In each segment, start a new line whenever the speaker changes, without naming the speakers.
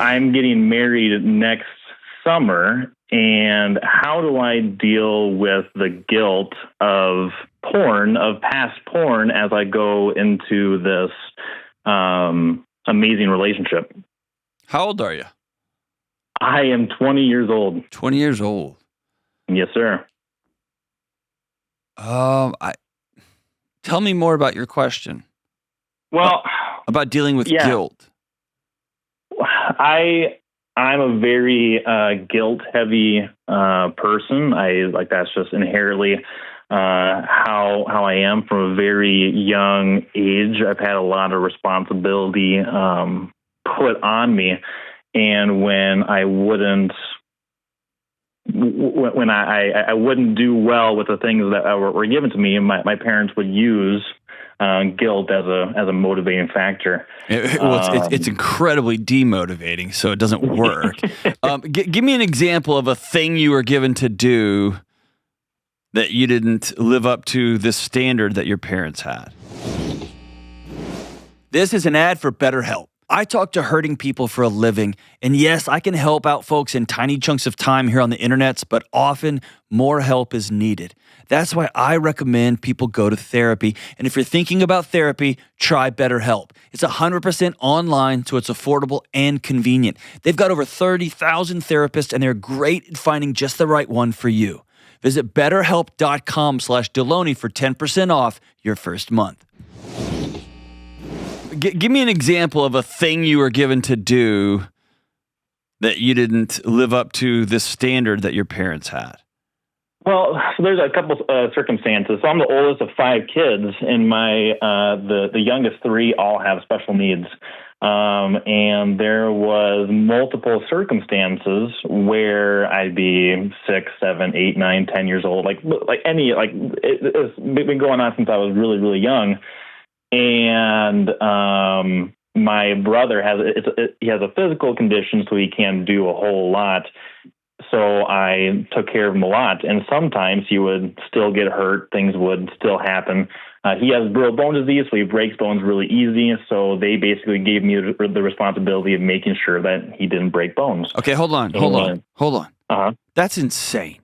I'm getting married next summer, and how do I deal with the guilt of past porn, as I go into this amazing relationship?
How old are you?
I am 20 years old.
20 years old.
Yes, sir.
Tell me more about your question.
Well,
about dealing with guilt.
I'm a very guilt-heavy person. That's just inherently how I am from a very young age. I've had a lot of responsibility put on me, and when I wouldn't do well with the things that were given to me, my parents would use guilt as a motivating factor.
It's incredibly demotivating, so it doesn't work. Give me an example of a thing you were given to do that you didn't live up to the standard that your parents had. This is an ad for BetterHelp. I talk to hurting people for a living, and yes, I can help out folks in tiny chunks of time here on the internets, but often more help is needed. That's why I recommend people go to therapy. And if you're thinking about therapy, try BetterHelp. It's 100% online, so it's affordable and convenient. They've got over 30,000 therapists, and they're great at finding just the right one for you. Visit betterhelp.com/Delony for 10% off your first month. Give me an example of a thing you were given to do that you didn't live up to the standard that your parents had.
Well, so there's a couple circumstances. So I'm the oldest of 5 kids, and the youngest 3 all have special needs. And there was multiple circumstances where I'd be 6, 7, 8, 9, 10 years old. It's been going on since I was really, really young. And my brother has a physical condition, so he can't do a whole lot. So I took care of him a lot, and sometimes he would still get hurt. Things would still happen. He has brittle bone disease, so he breaks bones really easy. So they basically gave me the responsibility of making sure that he didn't break bones.
Okay, hold on.
Uh-huh.
That's insane.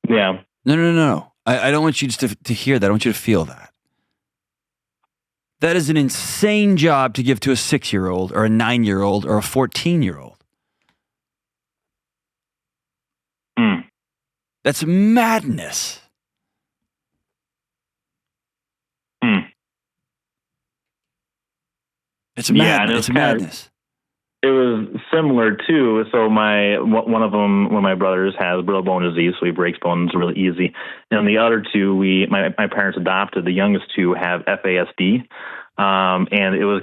Yeah.
No. I don't want you to hear that. I want you to feel that. That is an insane job to give to a 6-year-old or a 9-year-old or a 14-year-old. That's madness. It's madness. It's madness.
It was similar too. So one of my brothers has brittle bone disease, so he breaks bones really easy. And the other 2, my parents adopted. The youngest 2 have FASD. And it was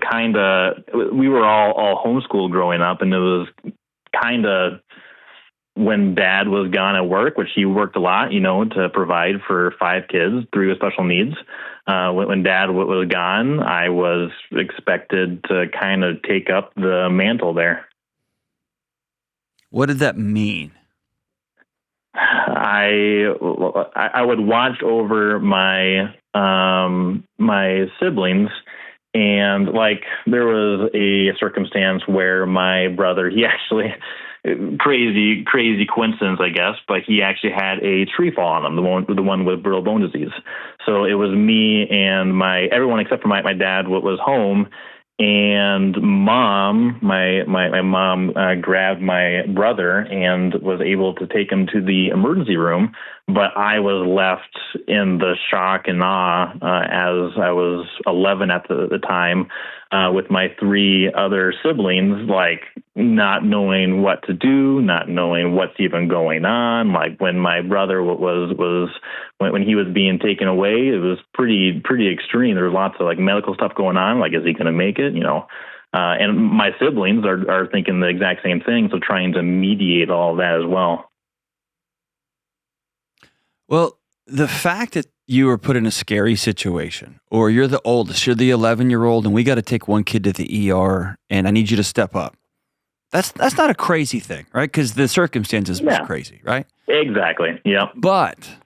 we were all homeschooled growing up, and it was kind of when Dad was gone at work, which he worked a lot, to provide for 5 kids, 3 with special needs. When Dad was gone, I was expected to kind of take up the mantle there.
What did that mean?
I would watch over my siblings, and there was a circumstance where my brother, he actually, crazy coincidence, I guess, but he actually had a tree fall on him, the one with brittle bone disease. So it was me and everyone except for my dad was home, and my mom grabbed my brother and was able to take him to the emergency room, but I was left in the shock and awe as I was 11 at the time, with my 3 other siblings, not knowing what to do, not knowing what's even going on. When my brother when he was being taken away, it was pretty extreme. There was lots of medical stuff going on. Is he going to make it? And my siblings are thinking the exact same thing. So trying to mediate all of that as well.
Well, the fact that you were put in a scary situation, or you're the oldest, you're the 11-year-old, and we got to take one kid to the ER, and I need you to step up. That's not a crazy thing, right? Because the circumstances was crazy, right?
Exactly. Yeah.
But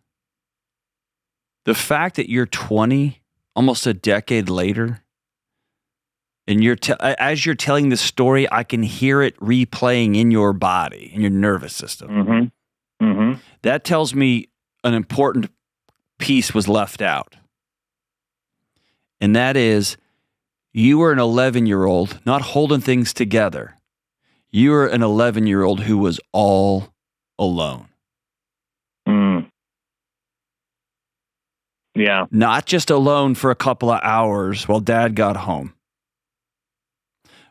the fact that you're 20, almost a decade later, And as you're telling the story, I can hear it replaying in your body, in your nervous system.
Mm-hmm. Mm-hmm.
That tells me an important piece was left out. And that is, you were an 11-year-old not holding things together. You were an 11-year-old who was all alone.
Mm. Yeah.
Not just alone for a couple of hours while dad got home,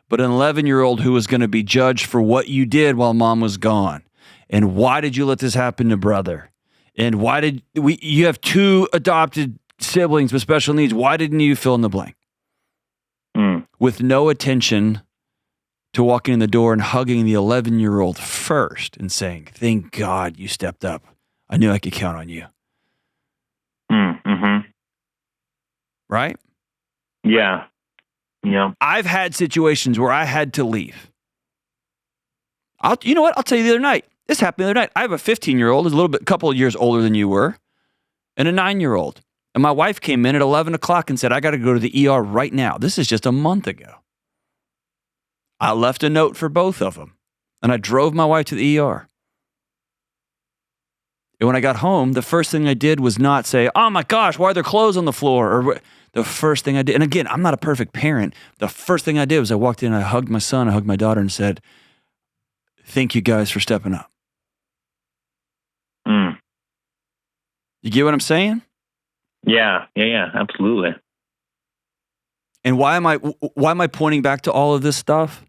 but an 11-year-old who was going to be judged for what you did while mom was gone. And why did you let this happen to brother? And why did you have 2 adopted siblings with special needs? Why didn't you fill in the blank? With no attention to walking in the door and hugging the 11-year-old first and saying, thank God you stepped up. I knew I could count on you.
Mm-hmm.
Right?
Yeah. Yeah.
I've had situations where I had to leave. You know what? I'll tell you the other night. This happened the other night. I have a 15-year-old, who's a couple of years older than you were, and a 9-year-old. And my wife came in at 11 o'clock and said, I got to go to the ER right now. This is just a month ago. I left a note for both of them, and I drove my wife to the ER. And when I got home, the first thing I did was not say, oh my gosh, why are there clothes on the floor? Or the first thing I did, and again, I'm not a perfect parent. The first thing I did was I walked in, I hugged my son, I hugged my daughter and said, thank you guys for stepping up. You get what I'm saying?
Yeah, absolutely.
And why am I pointing back to all of this stuff?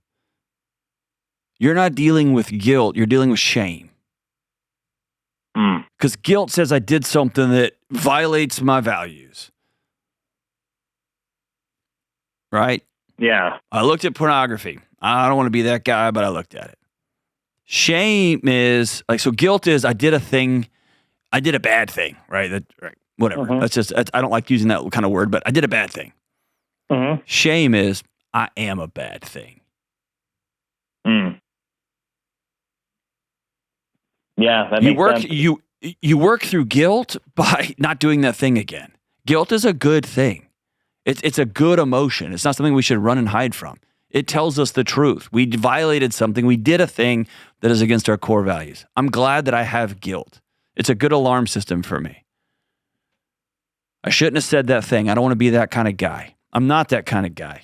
You're not dealing with guilt, you're dealing with shame. Because guilt says I did something that violates my values. Right?
Yeah.
I looked at pornography. I don't want to be that guy, but I looked at it. Shame is so guilt is I did a bad thing, right? Whatever.
Mm-hmm.
That's just, I don't like using that kind of word, but I did a bad thing.
Mm-hmm.
Shame is I am a bad thing.
Yeah, that makes sense.
You work through guilt by not doing that thing again. Guilt is a good thing. It's a good emotion. It's not something we should run and hide from. It tells us the truth. We violated something. We did a thing that is against our core values. I'm glad that I have guilt. It's a good alarm system for me. I shouldn't have said that thing. I don't want to be that kind of guy. I'm not that kind of guy.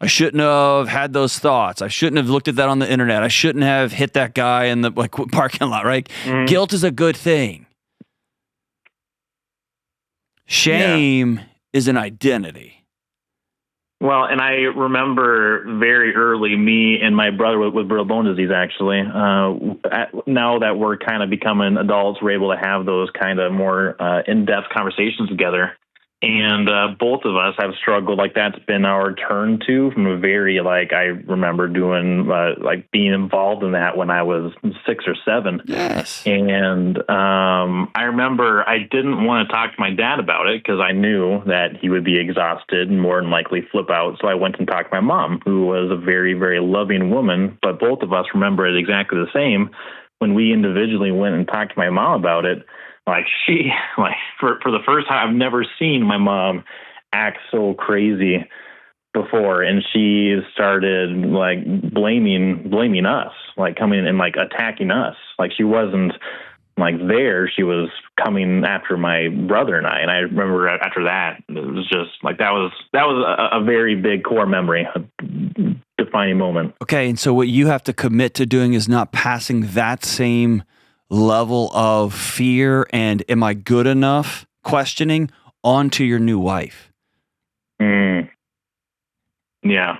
I shouldn't have had those thoughts. I shouldn't have looked at that on the internet. I shouldn't have hit that guy in the parking lot, right? Mm-hmm. Guilt is a good thing. Shame is an identity.
Well, and I remember very early, me and my brother with brittle bone disease, actually. Now that we're kind of becoming adults, we're able to have those kind of more in-depth conversations together. And both of us have struggled. That's been our turn to from a very, I remember doing, being involved in that when I was 6 or 7.
Yes.
And I remember I didn't want to talk to my dad about it because I knew that he would be exhausted and more than likely flip out. So I went and talked to my mom, who was a very, very loving woman. But both of us remember it exactly the same. When we individually went and talked to my mom about it, for the first time, I've never seen my mom act so crazy before. And she started blaming us, coming and attacking us. She wasn't there. She was coming after my brother and I. And I remember after that, it was just that was a very big core memory, a defining moment.
Okay. And so what you have to commit to doing is not passing that same level of fear and am I good enough questioning onto your new wife.
Yeah.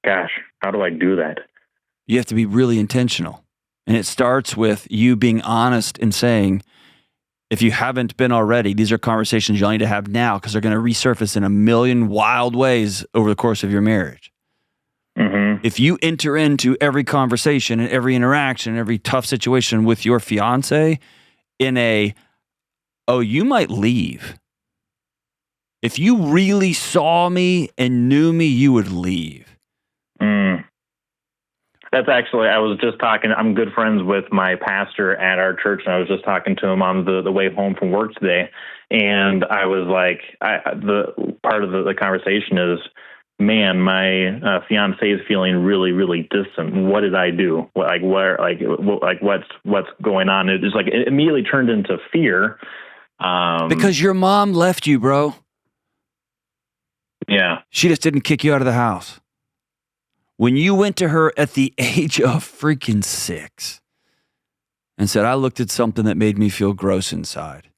Gosh, how do I do that?
You have to be really intentional. And it starts with you being honest and saying, if you haven't been already, these are conversations you'll need to have now because they're going to resurface in a million wild ways over the course of your marriage. Mm-hmm. If you enter into every conversation and every interaction, every tough situation with your fiancé in you might leave. If you really saw me and knew me, you would leave.
That's actually, I was just talking, I'm good friends with my pastor at our church, and I was just talking to him on the way home from work today. And I was like, the part of the conversation is, man, my fiancée is feeling really, really distant. What did I do? What's going on? It just like, it immediately turned into fear.
Because your mom left you, bro.
Yeah.
She just didn't kick you out of the house. When you went to her at the age of freaking 6 and said, I looked at something that made me feel gross inside.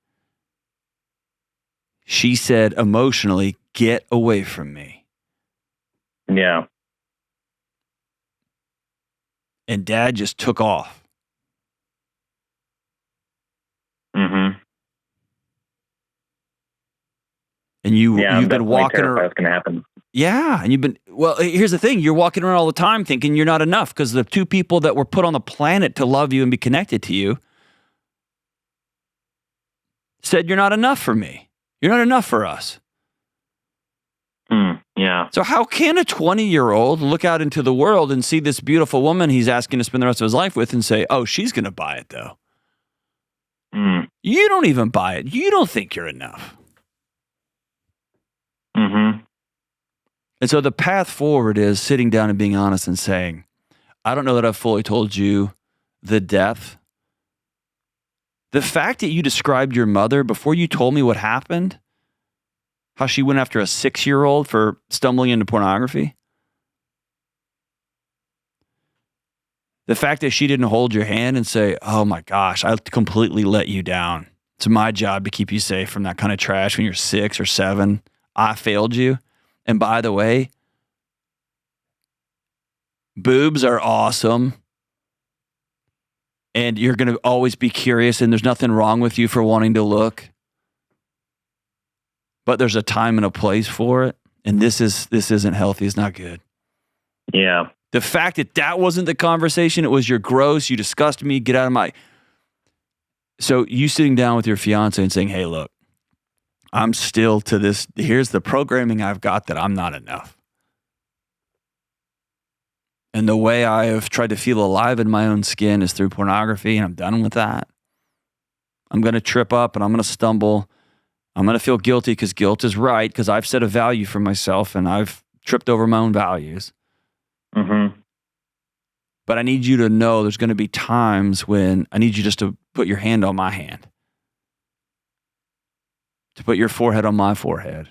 She said emotionally, get away from me.
Yeah.
And Dad just took off.
Mm-hmm.
And you've been walking around.
That's going to happen.
Yeah. And here's the thing. You're walking around all the time thinking you're not enough because the two people that were put on the planet to love you and be connected to you said, you're not enough for me. You're not enough for us.
Yeah.
So how can a 20-year-old look out into the world and see this beautiful woman he's asking to spend the rest of his life with and say, oh, she's going to buy it though? You don't even buy it. You don't think you're enough.
Mm-hmm.
And so the path forward is sitting down and being honest and saying, I don't know that I've fully told you the depth. The fact that you described your mother before you told me what happened, how she went after a 6-year-old for stumbling into pornography. The fact that she didn't hold your hand and say, oh my gosh, I completely let you down. It's my job to keep you safe from that kind of trash when you're 6 or 7. I failed you. And by the way, boobs are awesome. And you're going to always be curious, and there's nothing wrong with you for wanting to look. But there's a time and a place for it. And this isn't healthy. It's not good.
Yeah.
The fact that wasn't the conversation, it was you're gross, you disgust me, get out of my... So you sitting down with your fiance and saying, hey, look, I'm still to this, here's the programming I've got that I'm not enough. And the way I have tried to feel alive in my own skin is through pornography, and I'm done with that. I'm going to trip up and I'm going to stumble. I'm going to feel guilty because guilt is right, because I've set a value for myself and I've tripped over my own values.
Mm-hmm.
But I need you to know there's going to be times when I need you just to put your hand on my hand, to put your forehead on my forehead.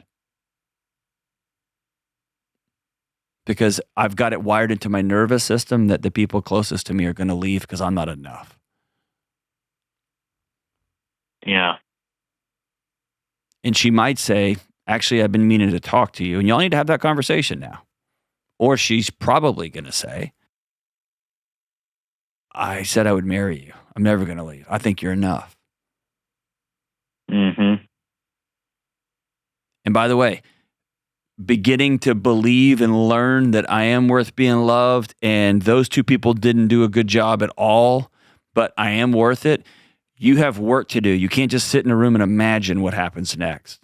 Because I've got it wired into my nervous system that the people closest to me are going to leave because I'm not enough.
Yeah.
And she might say, actually, I've been meaning to talk to you, and y'all need to have that conversation now. Or she's probably going to say, I said I would marry you. I'm never going to leave. I think you're enough.
Mm-hmm.
And by the way, beginning to believe and learn that I am worth being loved, and those two people didn't do a good job at all, but I am worth it. You have work to do. You can't just sit in a room and imagine what happens next.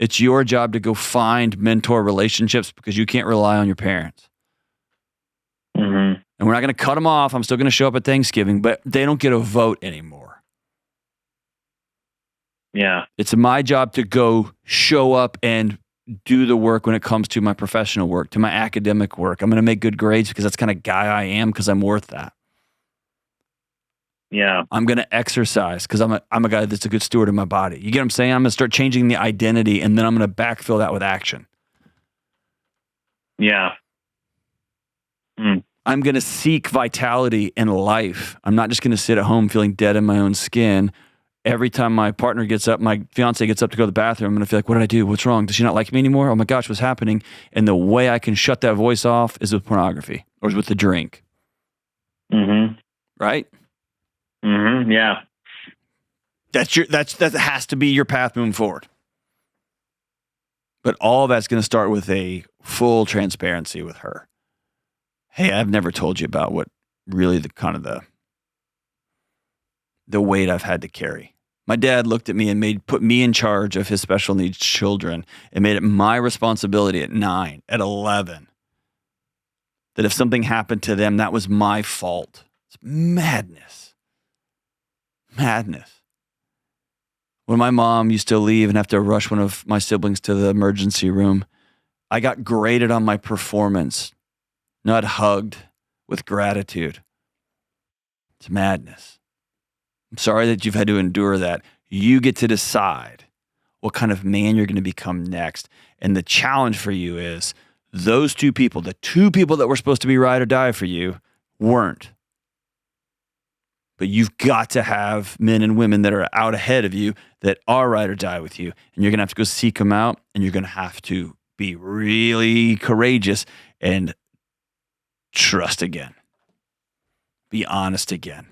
It's your job to go find mentor relationships because you can't rely on your parents.
Mm-hmm.
And we're not going to cut them off. I'm still going to show up at Thanksgiving, but they don't get a vote anymore.
Yeah.
It's my job to go show up and do the work when it comes to my professional work, to my academic work. I'm going to make good grades because that's the kind of guy I am, because I'm worth that.
Yeah.
I'm going to exercise because I'm a guy that's a good steward of my body. You get what I'm saying? I'm going to start changing the identity, and then I'm going to backfill that with action.
Yeah.
I'm going to seek vitality in life. I'm not just going to sit at home feeling dead in my own skin. Every time my partner gets up, my fiance gets up to go to the bathroom, I'm going to feel like, what did I do? What's wrong? Does she not like me anymore? Oh my gosh, what's happening? And the way I can shut that voice off is with pornography or is with the drink.
Mm-hmm.
Right?
Mm-hmm. Yeah.
That has to be your path moving forward. But all that's going to start with a full transparency with her. Hey, I've never told you about what really the weight I've had to carry. My dad looked at me and put me in charge of his special needs children and made it my responsibility at 9, at 11, that if something happened to them, that was my fault. It's madness. Madness. When my mom used to leave and have to rush one of my siblings to the emergency room, I got graded on my performance, not hugged with gratitude. It's madness. I'm sorry that you've had to endure that. You get to decide what kind of man you're going to become next. And the challenge for you is those two people, the two people that were supposed to be ride or die for you, weren't. But you've got to have men and women that are out ahead of you that are ride or die with you. And you're going to have to go seek them out, and you're going to have to be really courageous and trust again. Be honest again.